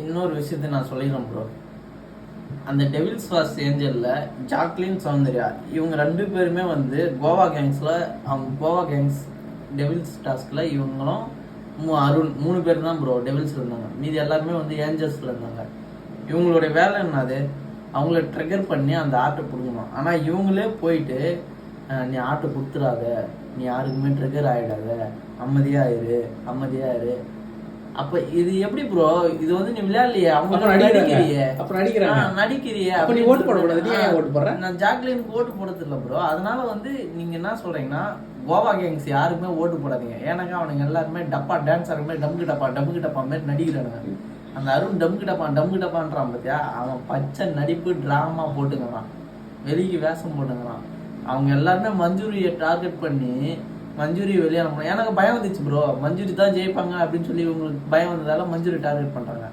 இன்னொரு விஷயத்த நான் சொல்லிடுறேன் ப்ரோ. அந்த டெவில்ஸ் வாஸ் ஏஞ்சல்ல ஜாக்லின் சௌந்தர்யா இவங்க 2 பேருமே வந்து கோவா கேங்ஸ்ல, அவங்க கோவா கேங்ஸ் டெவில்ஸ் டாஸ்க்ல இவங்களும் அருண் 3 பேர் தான் ப்ரோ டெவில்ஸ் இருந்தாங்க. மீதி எல்லாருமே வந்து ஏஞ்சல்ஸ்ல இருந்தாங்க. இவங்களுடைய வேலை என்னது, அவங்கள ட்ரிகர் பண்ணி அந்த ஆட்டை பிடுங்கணும். ஆனால் இவங்களே போயிட்டு நீ ஆட்டை கொடுத்துடாத, நீ யாருக்குமே ட்ரிகர் ஆகிடாத, அமைதியாயிரு. அப்ப இது எப்படி ப்ரோ, இது வந்து நீ விளையாடலையே, அவங்க நடிக்கிறியே. நான் ஜாக்லினுக்கு ஓட்டு போடுறது இல்லை ப்ரோ. அதனால வந்து நீங்க என்ன சொல்றீங்கன்னா கோவா கேங்ஸ் யாருக்குமே ஓட்டு போடாதீங்க. ஏன்னாக்கா அவனுங்க எல்லாருமே டப்பா டான்ஸ் ஆடுற மாதிரி டம்கு டப்பா மாதிரி நடிக்கிறானுங்க. அந்த அருண் டம்கு டப்பான்றான் பார்த்தியா, அவன் பச்சை நடிப்பு டிராமா போட்டுக்கிறான், வெளிக்கு வேஷம் போட்டுக்கிறான். அவங்க எல்லாருமே மஞ்சூரியை டார்கெட் பண்ணி மஞ்சூரி வெளியே அனுப்பணும். எனக்கு பயம் வந்துச்சு ப்ரோ, மஞ்சூரி தான் ஜெயிப்பாங்க அப்படின்னு சொல்லி இவங்களுக்கு பயம் வந்ததால மஞ்சூரி டார்கெட் பண்றாங்க.